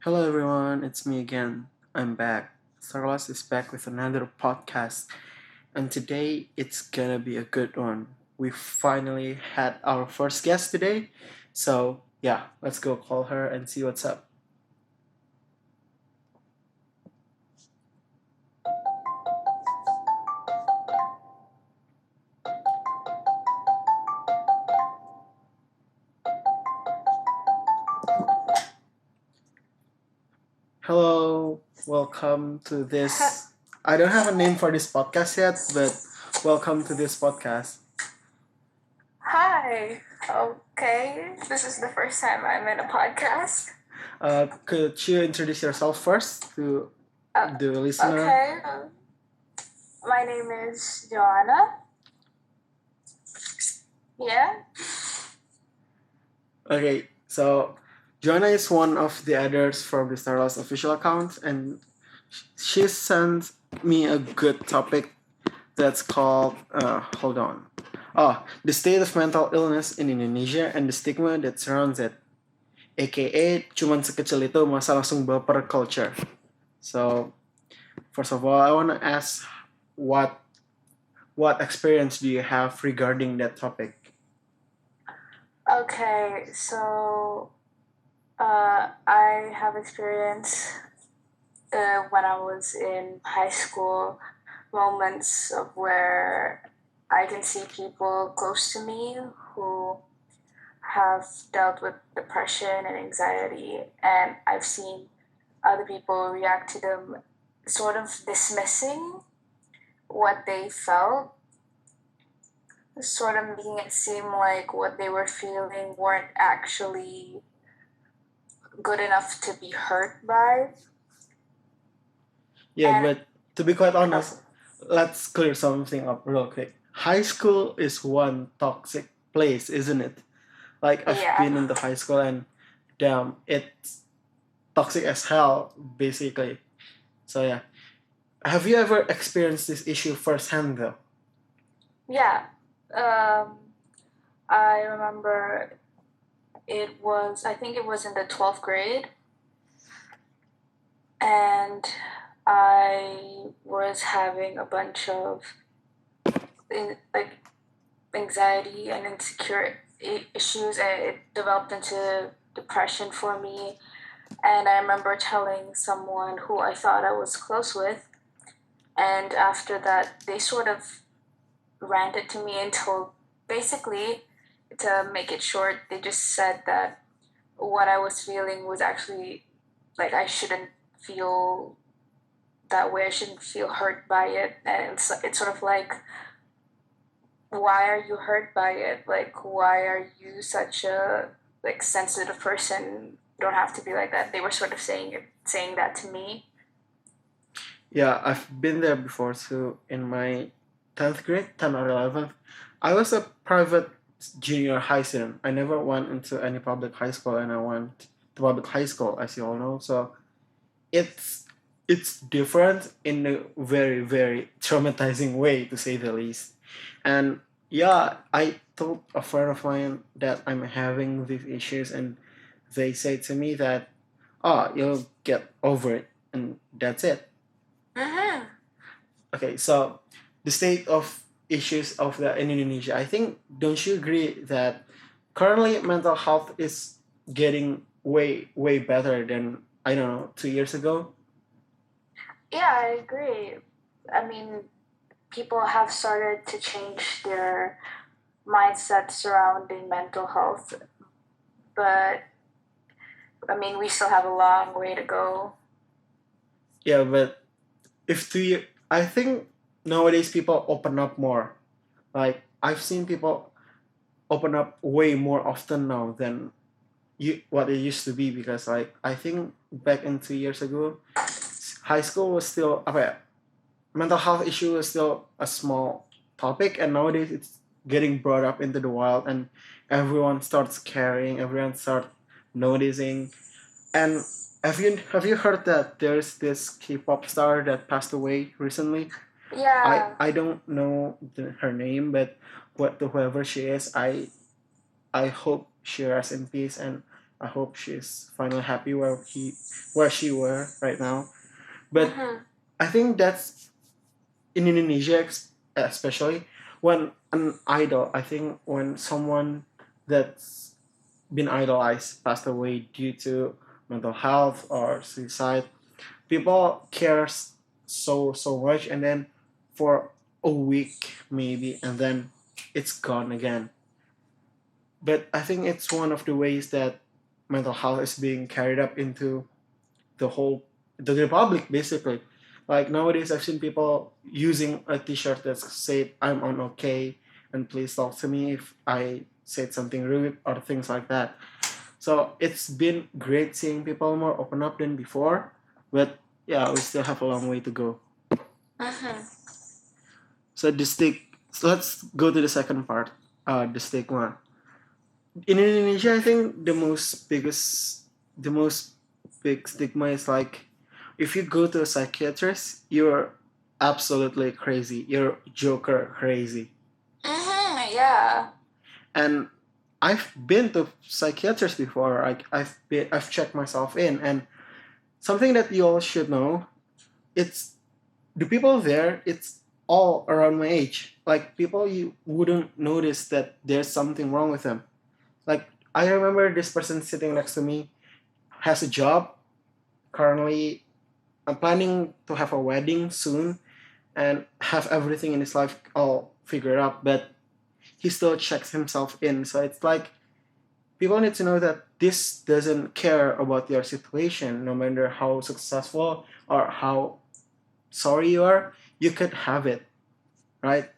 Hello everyone, it's me again. I'm back. Starlust is back with another podcast, and today it's gonna be a good one. We finally had our first guest today, so yeah, let's go call her and see what's up. Hello, welcome to this. I don't have a name for this podcast yet, but welcome to this podcast. Hi. Okay. This is the first time I'm in a podcast. Could you introduce yourself first to the listener? Okay. My name is Joanna. Yeah. Okay, so Joanna is one of the others from the Starlust official account, and she sent me a good topic that's called, hold on. The state of mental illness in Indonesia and the stigma that surrounds it, aka cuman sekecil itu masa langsung baper culture. So, first of all, I want to ask what what experience do you have regarding that topic? Okay. So, I have experience when I was in high school moments of where I can see people close to me who have dealt with depression and anxiety, and I've seen other people react to them sort of dismissing what they felt, sort of making it seem like what they were feeling weren't actually good enough to be hurt by. Yeah, And but to be quite honest, let's clear something up real quick. High school is one toxic place, isn't it? Like I've been yeah, into high school and damn, it's toxic as hell, basically. So yeah. Have you ever experienced this issue firsthand though? yeah. Um, I remember I think it was in the 12th grade, and I was having a bunch of like anxiety and insecure issues, and it developed into depression for me. And I remember telling someone who I thought I was close with, and after that, they sort of ranted to me and told, basically, to make it short, they just said that what I was feeling was actually like I shouldn't feel that way. I shouldn't feel hurt by it, and it's sort of like, why are you hurt by it? Like, why are you such a like sensitive person? You don't have to be like that. They were sort of saying that to me. Yeah, I've been there before too. In my 10th grade, 10 or 11th, I was a private junior high student. I never went into any public high school, and I went to public high school, as you all know. So it's it's different in a very very traumatizing way, to say the least. And yeah, I told a friend of mine that I'm having these issues, and they say to me that, oh, you'll get over it, and that's it. Mm-hmm. Okay, so the state of issues of the in Indonesia, I think, don't you agree that currently mental health is getting way better than, I don't know, 2 years ago? Yeah, I agree. I mean, people have started to change their mindset surrounding mental health, but I mean, we still have a long way to go. Yeah, but if 2 years, I think nowadays people open up more. Like I've seen people open up way more often now than what it used to be, because like I think back in 2 years ago, high school was still apa ya, mental health issue is still a small topic, and nowadays it's getting brought up into the wild, and everyone starts caring, everyone starts noticing. And have you heard that there's this K-pop star that passed away recently? I Yeah, I don't know her name, but whoever she is, I hope she rests in peace, and I hope she's finally happy where she were right now. But Mm-hmm. I think that's in Indonesia, especially when an idol. I think when someone that's been idolized passed away due to mental health or suicide, people cares so much, and then for a week maybe, and then it's gone again. But I think it's one of the ways that mental health is being carried up into the whole the public basically. Like nowadays, I've seen people using a T-shirt that said "I'm on okay" and "please talk to me if I said something rude" or things like that. So it's been great seeing people more open up than before, but yeah, we still have a long way to go. Mm-hmm. So so let's go to the second part, the stigma. In Indonesia, I think the most big stigma is like, if you go to a psychiatrist, you're absolutely crazy. You're joker crazy. Mm-hmm. Yeah. And I've been to psychiatrists before. I've checked myself in, and something that you all should know, it's the people there. It's all around my age. Like people you wouldn't notice that there's something wrong with them. Like I remember this person sitting next to me has a job currently. I'm planning to have a wedding soon and have everything in his life all figured out, but he still checks himself in. So it's like people need to know that this doesn't care about your situation, no matter how successful or how sorry you are, you could have it, right?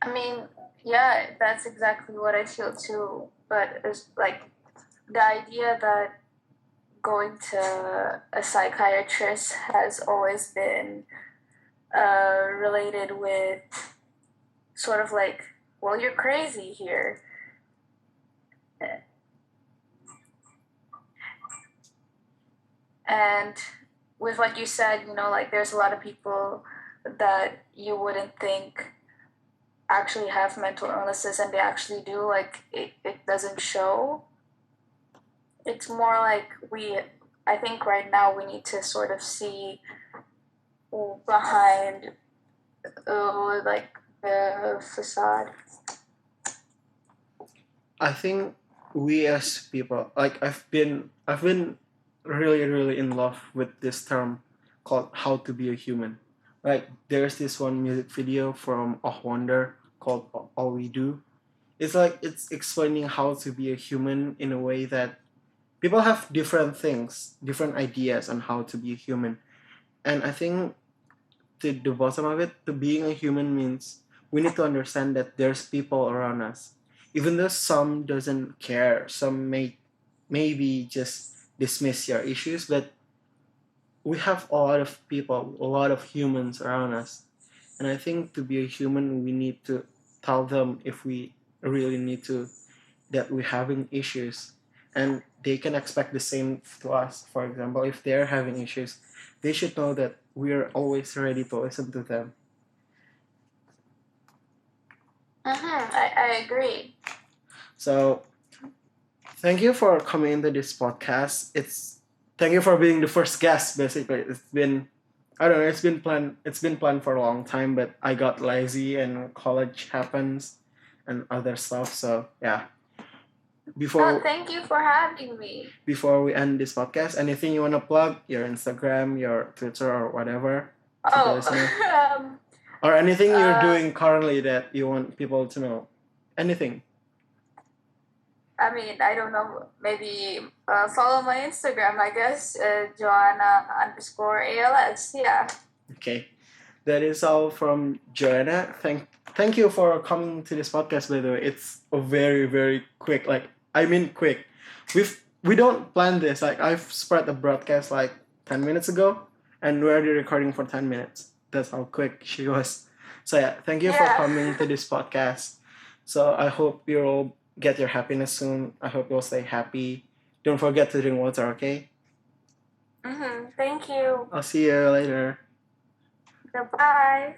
I mean, yeah, that's exactly what I feel too. But it's like the idea that going to a psychiatrist has always been related with sort of like, well, you're crazy here. And with what you said, like there's a lot of people that you wouldn't think actually have mental illnesses and they actually do. Like it doesn't show. It's more like I think right now we need to sort of see behind like the facade. I think we as people, like I've been really in love with this term called "how to be a human." Like there's this one music video from Oh Wonder called "All We Do." It's like it's explaining how to be a human in a way that people have different things, different ideas on how to be a human, and I think to the bottom of it, to being a human means we need to understand that there's people around us. Even though some doesn't care, some may maybe just dismiss your issues, but we have a lot of people, a lot of humans around us. And I think to be a human we need to tell them if we really need to that we're having issues, and they can expect the same to us. For example, if they're having issues, they should know that we're always ready to listen to them. I agree. So thank you for coming into this podcast. Thank you for being the first guest. Basically, it's been, I don't know, it's been planned for a long time, but I got lazy and college happens and other stuff. So yeah, Oh, before thank you for having me. before we end this podcast, anything you want to plug? Your Instagram, your Twitter, or whatever to the Oh, listener, or anything you're uh, doing currently that you want people to know? Anything? I mean, I don't know. Maybe follow my Instagram, I guess. Joanna underscore ALS. Yeah. Okay, that is all from Joanna. Thank you for coming to this podcast. By the way, it's a very quick. Like I mean, quick. We don't plan this. Like I've spread the broadcast like 10 minutes ago, and we're already recording for 10 minutes. That's how quick she was. So yeah, thank you for Yeah. coming to this podcast. So I hope you'll get your happiness soon. I hope you'll stay happy. Don't forget to drink water. Okay. Thank you. I'll see you later. Goodbye.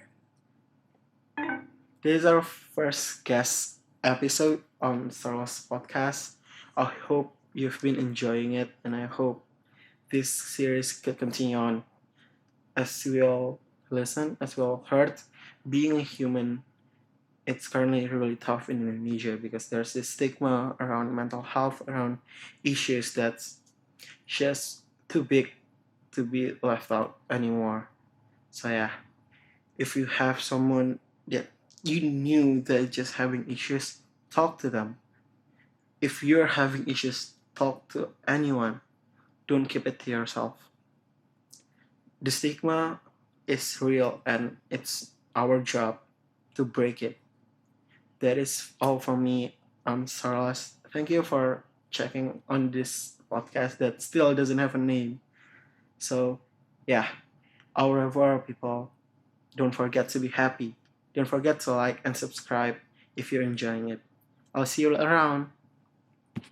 This is our first guest episode on Starlust Podcast. I hope you've been enjoying it, and I hope this series could continue on as we'll listen, as we'll heard. Being a human, it's currently really tough in Indonesia because there's this stigma around mental health, around issues that's just too big to be left out anymore. So yeah, if you have someone that you knew that is just having issues, talk to them. If you're having issues, talk to anyone. Don't keep it to yourself. The stigma is real and it's our job to break it. That is all from me. I'm Sarlas. Thank you for checking on this podcast that still doesn't have a name. So, yeah, au revoir, people. Don't forget to be happy. Don't forget to like and subscribe if you're enjoying it. I'll see you around.